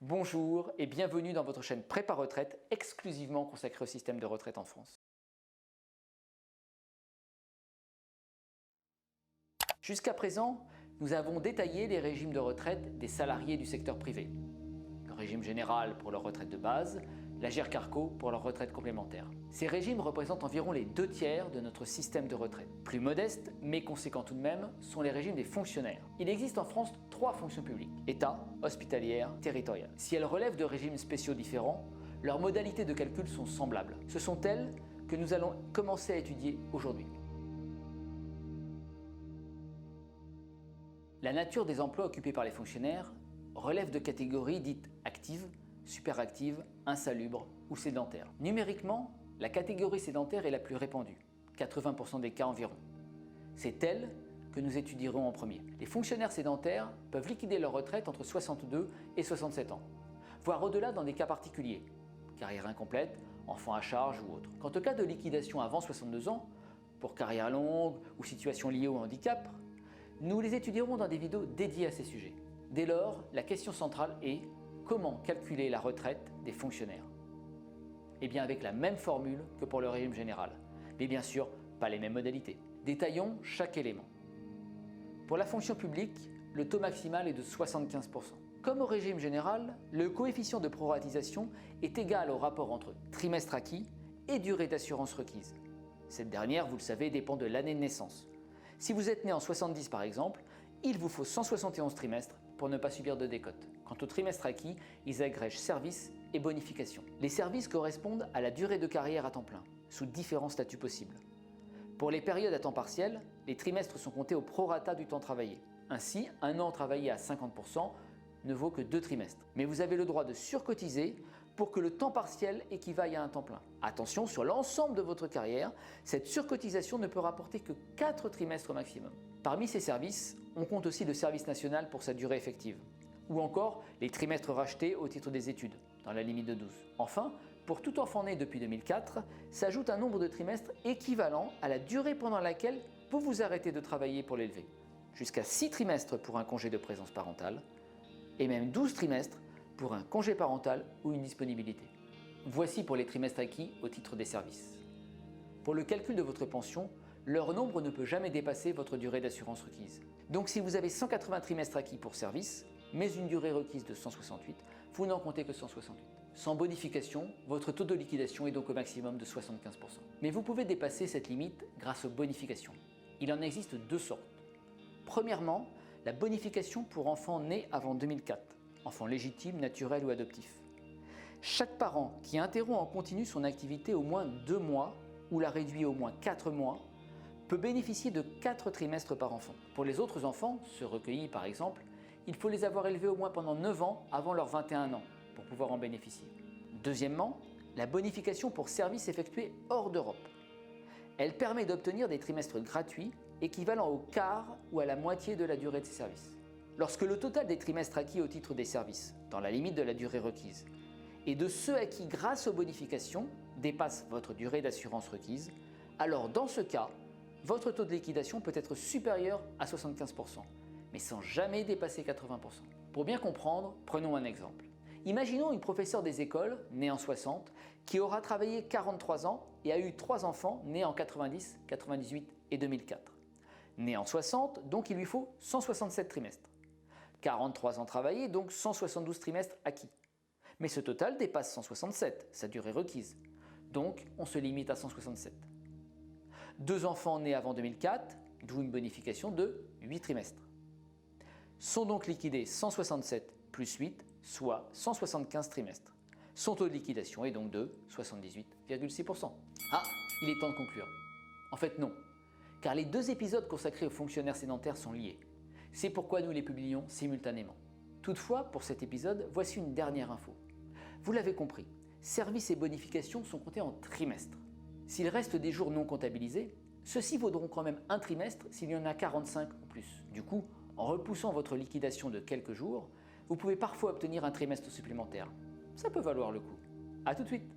Bonjour et bienvenue dans votre chaîne Prépa Retraite exclusivement consacrée au système de retraite en France. Jusqu'à présent, nous avons détaillé les régimes de retraite des salariés du secteur privé. Le régime général pour leur retraite de base, l'Agirc Arrco pour leur retraite complémentaire. Ces régimes représentent environ les 2/3 de notre système de retraite. Plus modestes, mais conséquents tout de même, sont les régimes des fonctionnaires. Il existe en France 3 fonctions publiques: État, hospitalière, territoriale. Si elles relèvent de régimes spéciaux différents, leurs modalités de calcul sont semblables. Ce sont elles que nous allons commencer à étudier aujourd'hui. La nature des emplois occupés par les fonctionnaires relève de catégories dites actives, superactives, insalubres ou sédentaires. Numériquement, la catégorie sédentaire est la plus répandue, 80% des cas environ. C'est elle que nous étudierons en premier. Les fonctionnaires sédentaires peuvent liquider leur retraite entre 62 et 67 ans, voire au-delà dans des cas particuliers, carrière incomplète, enfant à charge ou autre. Quant au cas de liquidation avant 62 ans, pour carrière longue ou situation liée au handicap, nous les étudierons dans des vidéos dédiées à ces sujets. Dès lors, la question centrale est: comment calculer la retraite des fonctionnaires? Eh bien avec la même formule que pour le régime général, mais bien sûr pas les mêmes modalités. Détaillons chaque élément. Pour la fonction publique, le taux maximal est de 75%. Comme au régime général, le coefficient de proratisation est égal au rapport entre trimestre acquis et durée d'assurance requise. Cette dernière, vous le savez, dépend de l'année de naissance. Si vous êtes né en 70 par exemple, il vous faut 171 trimestres pour ne pas subir de décote. Quant aux trimestres acquis, ils agrègent services et bonifications. Les services correspondent à la durée de carrière à temps plein, sous différents statuts possibles. Pour les périodes à temps partiel, les trimestres sont comptés au prorata du temps travaillé. Ainsi, un an travaillé à 50% ne vaut que 2 trimestres. Mais vous avez le droit de surcotiser pour que le temps partiel équivaille à un temps plein. Attention, sur l'ensemble de votre carrière, cette surcotisation ne peut rapporter que 4 trimestres maximum. Parmi ces services, on compte aussi le service national pour sa durée effective, ou encore les trimestres rachetés au titre des études, dans la limite de 12. Enfin, pour tout enfant né depuis 2004, s'ajoute un nombre de trimestres équivalent à la durée pendant laquelle vous vous arrêtez de travailler pour l'élever. Jusqu'à 6 trimestres pour un congé de présence parentale, et même 12 trimestres pour un congé parental ou une disponibilité. Voici pour les trimestres acquis au titre des services. Pour le calcul de votre pension, leur nombre ne peut jamais dépasser votre durée d'assurance requise. Donc si vous avez 180 trimestres acquis pour service, mais une durée requise de 168, vous n'en comptez que 168. Sans bonification, votre taux de liquidation est donc au maximum de 75%. Mais vous pouvez dépasser cette limite grâce aux bonifications. Il en existe 2 sortes. Premièrement, la bonification pour enfants nés avant 2004, enfants légitimes, naturels ou adoptifs. Chaque parent qui interrompt en continu son activité au moins 2 mois ou la réduit au moins 4 mois peut bénéficier de 4 trimestres par enfant. Pour les autres enfants, ceux recueillis par exemple, il faut les avoir élevés au moins pendant 9 ans avant leurs 21 ans pour pouvoir en bénéficier. Deuxièmement, la bonification pour services effectués hors d'Europe. Elle permet d'obtenir des trimestres gratuits équivalents au quart ou à la moitié de la durée de ces services. Lorsque le total des trimestres acquis au titre des services, dans la limite de la durée requise, et de ceux acquis grâce aux bonifications dépasse votre durée d'assurance requise, alors dans ce cas, votre taux de liquidation peut être supérieur à 75%, mais sans jamais dépasser 80%. Pour bien comprendre, prenons un exemple. Imaginons une professeure des écoles, née en 60, qui aura travaillé 43 ans et a eu 3 enfants nés en 90, 98 et 2004. Née en 60, donc il lui faut 167 trimestres. 43 ans travaillés, donc 172 trimestres acquis. Mais ce total dépasse 167, sa durée requise. Donc on se limite à 167. 2 enfants nés avant 2004, d'où une bonification de 8 trimestres. Sont donc liquidés 167 plus 8, soit 175 trimestres. Son taux de liquidation est donc de 78,6%. Ah, il est temps de conclure. En fait non, car les 2 épisodes consacrés aux fonctionnaires sédentaires sont liés. C'est pourquoi nous les publions simultanément. Toutefois, pour cet épisode, voici une dernière info. Vous l'avez compris, services et bonifications sont comptés en trimestres. S'il reste des jours non comptabilisés, ceux-ci vaudront quand même un trimestre s'il y en a 45 ou plus. Du coup, en repoussant votre liquidation de quelques jours, vous pouvez parfois obtenir un trimestre supplémentaire. Ça peut valoir le coup. A tout de suite!